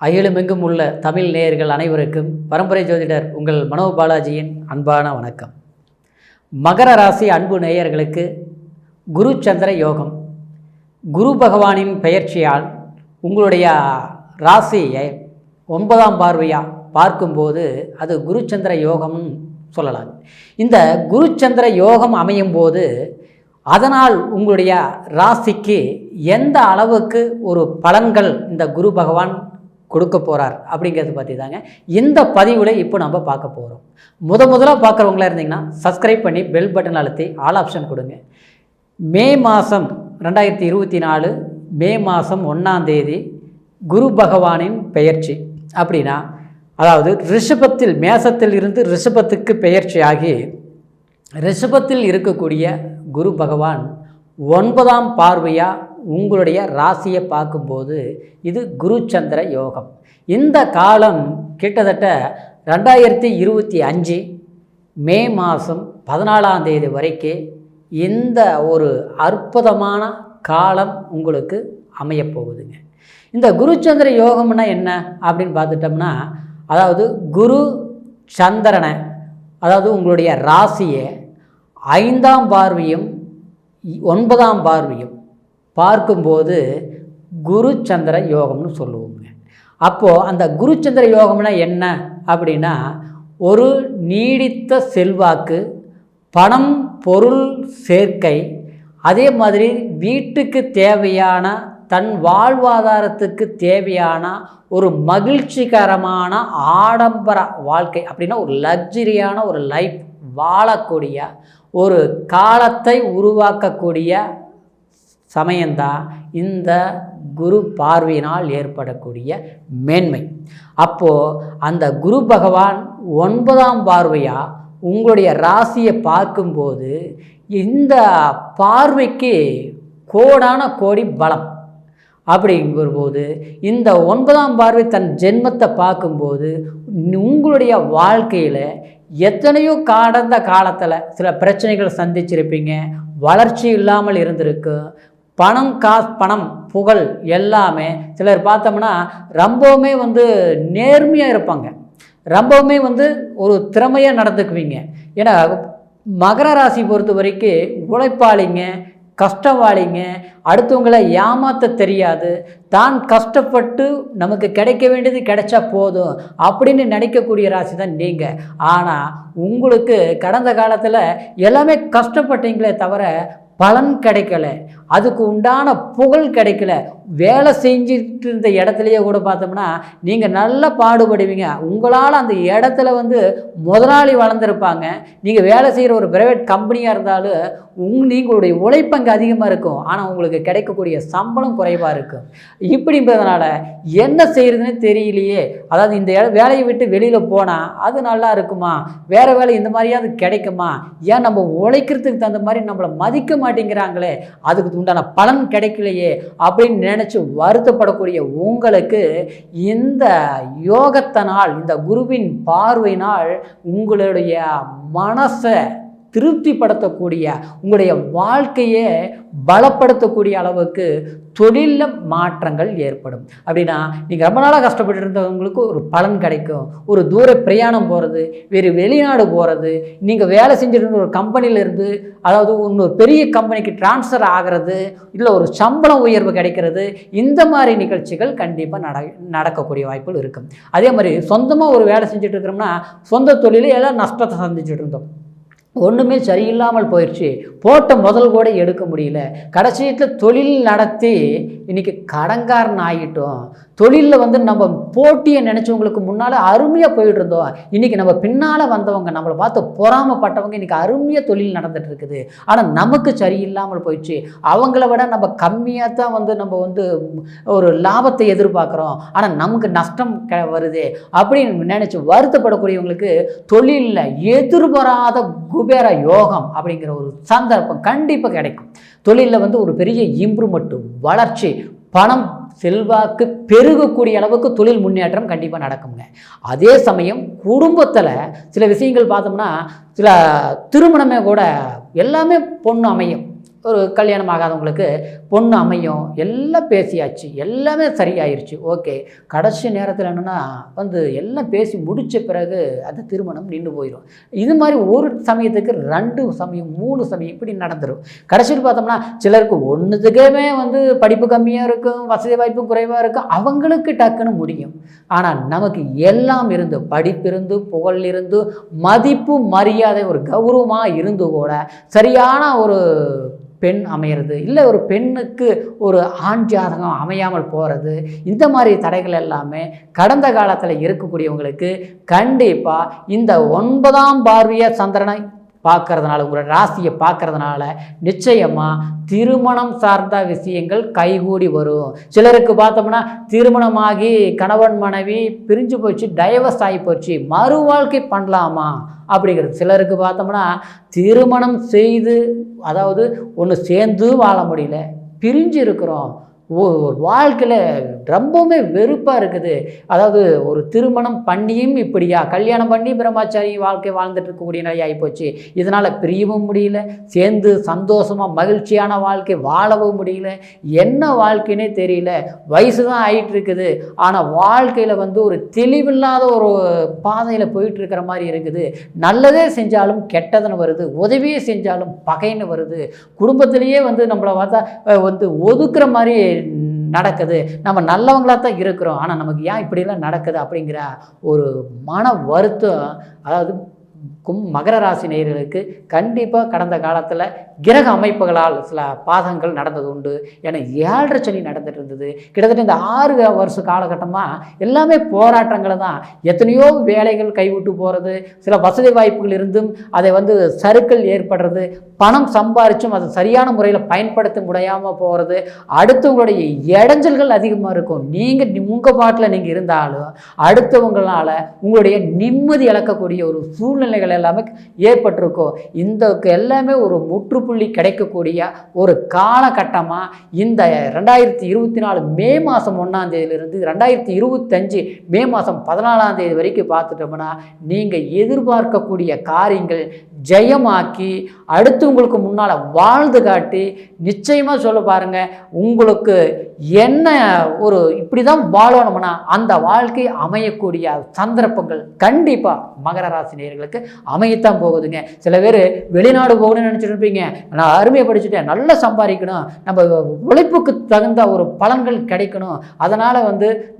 அகிலமெங்கும் உள்ள தமிழ் நேயர்கள் அனைவருக்கும் பரம்பரை ஜோதிடர் உங்கள் மனோ பாலாஜியின் அன்பான வணக்கம். மகர ராசி அன்பு நேயர்களுக்கு குரு சந்திர யோகம். குரு பகவானின் பெயர்ச்சியால் உங்களுடைய ராசியை 9ஆம் பார்வையாக பார்க்கும்போது அது குரு சந்திர யோகம்னு சொல்லலாம். இந்த குரு சந்திர யோகம் அமையும் போது அதனால் உங்களுடைய ராசிக்கு எந்த அளவுக்கு ஒரு பலன்கள் இந்த குரு பகவான் கொடுக்க போகிறார் அப்படிங்கிறது பற்றி தாங்க இந்த பதிவில் இப்போ நம்ம பார்க்க போகிறோம். முதலாக பார்க்குறவங்களா இருந்தீங்கன்னா சப்ஸ்கிரைப் பண்ணி பெல் பட்டன் அழுத்தி ஆல் ஆப்ஷன் கொடுங்க. மே மாதம் 2024 மே மாதம் 1ஆம் தேதி குரு பகவானின் பெயர்ச்சி. அப்படின்னா அதாவது ரிஷபத்தில் மேசத்தில் இருந்து ரிஷபத்துக்கு பெயர்ச்சி ஆகி ரிஷபத்தில் இருக்கக்கூடிய குரு பகவான் 9ஆம் பார்வையாக உங்களுடைய ராசியை பார்க்கும்போது இது குரு சந்திர யோகம். இந்த காலம் கிட்டத்தட்ட 2025 மே மாதம் 14ஆம் தேதி வரைக்கும் இந்த ஒரு அற்புதமான காலம் உங்களுக்கு அமையப்போகுதுங்க. இந்த குரு சந்திர யோகம்னா என்ன அப்படின்னு பார்த்துட்டோம்னா, அதாவது குரு சந்திரனை, அதாவது உங்களுடைய ராசியை 5ஆம் பார்வையும் 9ஆம் பார்வையும் பார்க்கும்போது குரு சந்திர யோகம்னு சொல்லுவோங்க. அப்போது அந்த குரு சந்திர யோகம்னா என்ன அப்படின்னா, ஒரு நீடித்த செல்வாக்கு, பணம் பொருள் சேர்க்கை, அதே மாதிரி வீட்டுக்கு தேவையான தன் வாழ்வாதாரத்துக்கு தேவையான ஒரு மகிழ்ச்சிகரமான ஆடம்பர வாழ்க்கை, அப்படின்னா ஒரு லக்ஸரியான ஒரு லைஃப் வாழக்கூடிய ஒரு காலத்தை உருவாக்கக்கூடிய சமயம்தான் இந்த குரு பார்வையினால் ஏற்படக்கூடிய மேன்மை. அப்போது அந்த குரு பகவான் 9ஆம் பார்வையாக உங்களுடைய ராசியை பார்க்கும்போது இந்த பார்வைக்கு கோடான கோடி பலம். அப்படிங்கும்போது இந்த 9ஆம் பார்வை தன் ஜென்மத்தை பார்க்கும்போது உங்களுடைய வாழ்க்கையில் எத்தனையோ கடந்த காலத்தில் சில பிரச்சனைகள் சந்திச்சிருப்பீங்க, வளர்ச்சி இல்லாமல் இருந்திருக்கு, பணம் புகழ் எல்லாமே. சிலர் பார்த்தோம்னா ரொம்பவுமே நேர்மையாக இருப்பாங்க, ரொம்பவுமே ஒரு திறமையாக நடந்துக்குவீங்க. ஏன்னா மகர ராசி பொறுத்த வரைக்கும் உழைப்பாளிங்க, கஷ்டவாளிங்க, அடுத்தவங்களை ஏமாற்ற தெரியாது, தான் கஷ்டப்பட்டு நமக்கு கிடைக்க வேண்டியது கிடைச்சா போதும் அப்படின்னு நினைக்கக்கூடிய ராசி தான் நீங்கள். ஆனால் உங்களுக்கு கடந்த காலத்தில் எல்லாமே கஷ்டப்பட்டீங்களே தவிர பலன் கிடைக்கல, அதுக்கு உண்டான புகழ் கிடைக்கல. வேலை செஞ்சுட்டு இருந்த இடத்துலையே கூட பார்த்தோம்னா நீங்கள் நல்லா பாடுபடுவீங்க, உங்களால் அந்த இடத்துல முதலாளி வளர்ந்துருப்பாங்க. நீங்கள் வேலை செய்கிற ஒரு ப்ரைவேட் கம்பெனியாக இருந்தாலும் நீங்களுடைய உழைப்பு அங்கே அதிகமாக இருக்கும், ஆனால் உங்களுக்கு கிடைக்கக்கூடிய சம்பளம் குறைவாக இருக்கும். இப்படின்றதுனால என்ன செய்கிறதுன்னு தெரியலையே, அதாவது இந்த வேலையை விட்டு வெளியில் போனால் அது நல்லா இருக்குமா, வேறு வேலை இந்த மாதிரியாவது கிடைக்குமா, ஏன் நம்ம உழைக்கிறதுக்கு தகுந்த மாதிரி நம்மளை மதிக்க மாட்டேங்கிறாங்களே, அதுக்கு உண்டான பலன் கிடைக்கலையே அப்படின்னு நினச்சி வருத்தப்படக்கூடிய உங்களுக்கு இந்த யோகத்தினால், இந்த குருவின் பார்வையினால் உங்களுடைய மனசை திருப்திப்படுத்தக்கூடிய, உங்களுடைய வாழ்க்கையை பலப்படுத்தக்கூடிய அளவுக்கு தொழிலில் மாற்றங்கள் ஏற்படும். அப்படின்னா நீங்கள் ரொம்ப நாளாக கஷ்டப்பட்டு இருந்தவங்களுக்கு ஒரு பலன் கிடைக்கும். ஒரு தூர பிரயாணம் போகிறது, வேறு வெளிநாடு போகிறது, நீங்கள் வேலை செஞ்சுட்டு ஒரு கம்பெனியிலேருந்து அதாவது இன்னொரு பெரிய கம்பெனிக்கு டிரான்ஸ்ஃபர் ஆகிறது, இல்லை ஒரு சம்பளம் உயர்வு கிடைக்கிறது, இந்த மாதிரி நிகழ்ச்சிகள் கண்டிப்பாக நடக்கக்கூடிய வாய்ப்புகள் இருக்கும். அதே மாதிரி சொந்தமாக ஒரு வேலை செஞ்சுட்டு இருக்கிறோம்னா சொந்த தொழிலே எல்லாம் நஷ்டத்தை சந்திச்சுட்டு இருந்தோம், ஒன்றுமே சரியில்லாமல் போயிடுச்சு, போட்ட முதல் கூட எடுக்க முடியல, கடைசியில் தொழில் நடத்தி இன்றைக்கி கடன்காரன் ஆகிட்டோம். தொழிலில் நம்ம போட்டியை நினச்சவங்களுக்கு முன்னால் அருமையாக போயிட்டு இருந்தோம், இன்றைக்கி நம்ம பின்னால் வந்தவங்க நம்மளை பார்த்து பொறாமப்பட்டவங்க இன்றைக்கி அருமையாக தொழில் நடந்துட்டு இருக்குது, ஆனால் நமக்கு சரியில்லாமல் போயிடுச்சு, அவங்கள விட நம்ம கம்மியாக தான் நம்ம ஒரு லாபத்தை எதிர்பார்க்குறோம், ஆனால் நமக்கு நஷ்டம் வருது அப்படின்னு நினச்சி வருத்தப்படக்கூடியவங்களுக்கு தொழிலில் எதிர்பாராத குபேர யோகம் அப்படிங்கிற ஒரு சந்தர்ப்பம் கண்டிப்பாக கிடைக்கும். தொழிலில் ஒரு பெரிய இம்ப்ரூவ்மெண்ட், வளர்ச்சி, பணம் செல்வாக்கு பெருகக்கூடிய அளவுக்கு தொழில் முன்னேற்றம் கண்டிப்பாக நடக்குங்க. அதே சமயம் குடும்பத்தில் சில விஷயங்கள் பார்த்தோம்னா சில திருமணமே கூட எல்லாமே பொண்ணு அமையும், ஒரு கல்யாணம் ஆகாதவங்களுக்கு பொண்ணு அமையும், எல்லாம் பேசியாச்சு, எல்லாமே சரியாயிருச்சு, ஓகே. கடைசி நேரத்தில் என்னென்னா எல்லாம் பேசி முடித்த பிறகு அந்த திருமணம் நின்று போயிடும். இது மாதிரி ஒரு சமயத்துக்கு 2 சமயம் 3 சமயம் இப்படி நடந்துடும். கடைசியில் பார்த்தோம்னா சிலருக்கு ஒன்றுத்துக்குமே படிப்பு கம்மியாக இருக்கும், வசதி வாய்ப்பு குறைவாக இருக்கும், அவங்களுக்கு டக்குன்னு முடியும். ஆனால் நமக்கு எல்லாம் இருந்து, படிப்பு இருந்து, புகழ் இருந்து, மதிப்பு மரியாதை ஒரு கௌரவமாக இருந்து கூட சரியான ஒரு பெண் அமையிறது, இல்லை ஒரு பெண்ணுக்கு ஒரு ஆண் ஜாதகம் அமையாமல் போகிறது, இந்த மாதிரி தடைகள் எல்லாமே கடந்த காலத்தில் இருக்கக்கூடியவங்களுக்கு கண்டிப்பாக இந்த 9ஆம் பார்வையை சந்திரனை பார்க்கறதுனால, உங்களோட ராசியை பார்க்கறதுனால நிச்சயமாக திருமணம் சார்ந்த விஷயங்கள் கைகூடி வரும். சிலருக்கு பார்த்தோம்னா திருமணமாகி கணவன் மனைவி பிரிஞ்சு போச்சு, டைவர்ஸ் ஆகி போச்சு, மறு வாழ்க்கை பண்ணலாமா அப்படிங்கிறது. சிலருக்கு பார்த்தோம்னா திருமணம் செய்து, அதாவது ஒன்று சேர்ந்து வாழ முடியல, பிரிஞ்சு இருக்கிறோம், ஒரு வாழ்க்கையில் ரொம்பவுமே வெறுப்பாக இருக்குது. அதாவது ஒரு திருமணம் பண்ணியும் இப்படியா, கல்யாணம் பண்ணி பிரம்மச்சாரி வாழ்க்கை வாழ்ந்துட்டு இருக்கக்கூடிய நிலை ஆகிப்போச்சு, இதனால் பிரியவும் முடியல, சேர்ந்து சந்தோஷமாக மகிழ்ச்சியான வாழ்க்கை வாழவும் முடியல, என்ன வாழ்க்கைன்னே தெரியல, வயசு தான் ஆகிட்டு இருக்குது, ஆனால் வாழ்க்கையில் ஒரு தெளிவில்லாத ஒரு பாதையில் போயிட்டு இருக்கிற மாதிரி இருக்குது. நல்லதே செஞ்சாலும் கெட்டதுன்னு வருது, உதவியே செஞ்சாலும் பகைன்னு வருது, குடும்பத்திலேயே நம்மளை பார்த்தா ஒதுக்குற மாதிரி நடக்குது, நம்ம நல்லவங்களாக தான் இருக்கிறோம், ஆனால் நமக்கு ஏன் இப்படிலாம் நடக்குது அப்படிங்கிற ஒரு மன வருத்தம். அதாவது மகர ராசி நேயர்களுக்கு கண்டிப்பாக கடந்த காலத்தில் கிரக அமைப்புகளால் சில பாதங்கள் நடந்தது உண்டு. ஏன்னா 7.5 சனி நடந்துட்டு இருந்தது. கிட்டத்தட்ட இந்த 6 வருஷ காலகட்டமாக எல்லாமே போராட்டங்கள் தான். எத்தனையோ வேலைகள் கைவிட்டு போகிறது, சில வசதி வாய்ப்புகள் இருந்தும் அதை சறுக்கல் ஏற்படுறது, பணம் சம்பாரிச்சும் அதை சரியான முறையில் பயன்படுத்த முடியாமல் போகிறது, அடுத்தவங்களுடைய இடைஞ்சல்கள் அதிகமாக இருக்கும். நீங்கள் உங்கள் பாட்டில் நீங்கள் இருந்தாலும் அடுத்தவங்களால் உங்களுடைய நிம்மதி இழக்கக்கூடிய ஒரு சூழ்நிலைகள் எல்லாமே ஏற்பட்டிருக்கும். இந்த எல்லாமே ஒரு முற்றுப்புள்ளி கிடைக்கக்கூடிய ஒரு காலகட்டமாக இந்த 2024 மே மாதம் 1ஆம் தேதியிலிருந்து 2025 மே மாதம் 14ஆம் தேதி வரைக்கும் பார்த்துட்டோம்னா நீங்கள் எதிர்பார்க்கக்கூடிய காரியங்கள் ஜெயமாக்கி அடுத்தவங்களுக்கு முன்னால் வாழ்ந்து காட்டி நிச்சயமாக சொல்ல பாருங்கள், உங்களுக்கு என்ன ஒரு இப்படி தான் வாழணும்னா அந்த வாழ்க்கை அமையக்கூடிய சந்தர்ப்பங்கள் கண்டிப்பாக மகர ராசி நேயர்களுக்கு அமையத்தான் போகுதுங்க. சில பேர் வெளிநாடு போகணும்னு நினச்சிட்டு இருப்பீங்க, நான் அருமையாக படிச்சுட்டேன், நல்லா சம்பாதிக்கணும், நம்ம உழைப்புக்கு தகுந்த ஒரு பலன்கள் கிடைக்கணும், அதனால்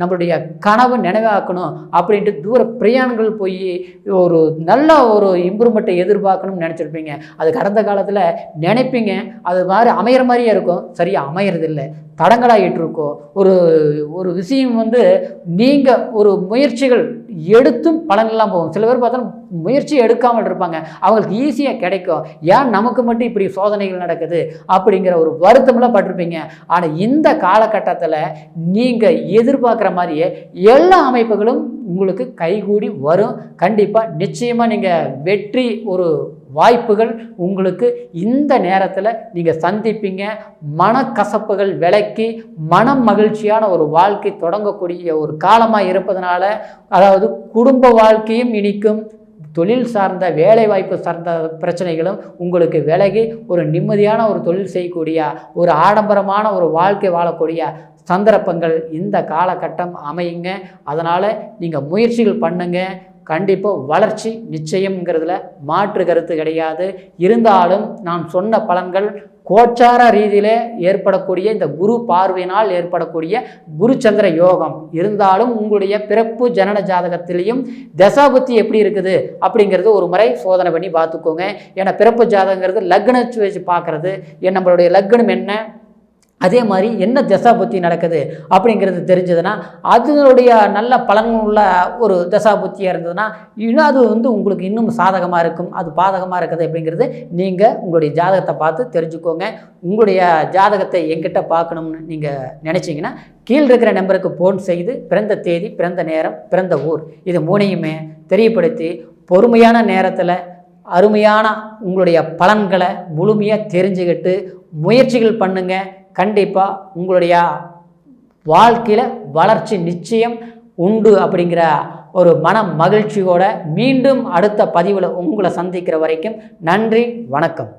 நம்மளுடைய கனவு நினைவாக்கணும் அப்படின்ட்டு தூர பிரயாணங்கள் போய் ஒரு நல்ல ஒரு இம்ப்ரூவ்மெண்ட்டை எதிர்பார்க்கணும்னு நினச்சிருப்பீங்க. அது கடந்த காலத்தில் நினைப்பீங்க, அது மாதிரி அமையிற மாதிரியே இருக்கும், சரியாக அமையறதில்லை, தடங்களாகிட்டு இருக்கோம். ஒரு விஷயம் நீங்கள் ஒரு முயற்சிகள் எடுத்தும் பலனெல்லாம் போகும். சில பேர் பார்த்தா முயற்சி எடுக்காமல் இருப்பாங்க, அவங்களுக்கு ஈஸியாக கிடைக்கும், ஏன் நமக்கு மட்டும் இப்படி சோதனைகள் நடக்குது அப்படிங்கிற ஒரு வருத்தமெல்லாம் பட்டிருப்பீங்க. ஆனால் இந்த காலகட்டத்தில் நீங்கள் எதிர்பார்க்குற மாதிரியே எல்லா அமைப்புகளும் உங்களுக்கு கைகூடி வரும். கண்டிப்பாக நிச்சயமாக நீங்கள் வெற்றி ஒரு வாய்ப்புகள் உங்களுக்கு இந்த நேரத்தில் நீங்கள் சந்திப்பீங்க. மனக்கசப்புகள் விலக்கி மனம் மகிழ்ச்சியான ஒரு வாழ்க்கை தொடங்கக்கூடிய ஒரு காலமாக இருப்பதனால, அதாவது குடும்ப வாழ்க்கையும் இனிக்கும், தொழில் சார்ந்த வேலை வாய்ப்பு சார்ந்த பிரச்சனைகளும் உங்களுக்கு விலகி ஒரு நிம்மதியான ஒரு தொழில் செய்யக்கூடிய ஒரு ஆடம்பரமான ஒரு வாழ்க்கை வாழக்கூடிய சந்தர்ப்பங்கள் இந்த காலகட்டம் அமையுங்க. அதனால் நீங்கள் முயற்சிகள் பண்ணுங்கள், கண்டிப்பாக வளர்ச்சி நிச்சயம்ங்கிறதுல மாற்று கருத்து கிடையாது. இருந்தாலும் நான் சொன்ன பலன்கள் கோச்சார ரீதியில் ஏற்படக்கூடிய இந்த குரு பார்வையினால் ஏற்படக்கூடிய குரு சந்திர யோகம் இருந்தாலும் உங்களுடைய பிறப்பு ஜனன ஜாதகத்திலையும் தசாபுத்தி எப்படி இருக்குது அப்படிங்கிறது ஒரு முறை சோதனை பண்ணி பார்த்துக்கோங்க. ஏன்னா பிறப்பு ஜாதகங்கிறது லக்னத்தை வச்சு பார்க்குறது, நம்மளுடைய லக்னம் என்ன, அதே மாதிரி என்ன தசாபுத்தி நடக்குது அப்படிங்கிறது தெரிஞ்சதுன்னா அதனுடைய நல்ல பலன்கள் உள்ள ஒரு தசாபுத்தியாக இருந்ததுன்னா இன்னும் அது உங்களுக்கு இன்னும் சாதகமாக இருக்கும், அது பாதகமாக இருக்குது அப்படிங்கிறது நீங்கள் உங்களுடைய ஜாதகத்தை பார்த்து தெரிஞ்சுக்கோங்க. உங்களுடைய ஜாதகத்தை என்கிட்ட பார்க்கணும்னு நீங்கள் நினச்சிங்கன்னா கீழே இருக்கிற நம்பருக்கு ஃபோன் செய்து பிறந்த தேதி, பிறந்த நேரம், பிறந்த ஊர் இது 3ஐயுமே தெரியப்படுத்தி பொறுமையான நேரத்தில் அருமையான உங்களுடைய பலன்களை முழுமையாக தெரிஞ்சுக்கிட்டு முயற்சிகள் பண்ணுங்கள். கண்டிப்பாக உங்களுடைய வாழ்க்கையில் வளர்ச்சி நிச்சயம் உண்டு அப்படிங்கிற ஒரு மன மகிழ்ச்சியோடு மீண்டும் அடுத்த பதிவில் உங்களை சந்திக்கிற வரைக்கும் நன்றி, வணக்கம்.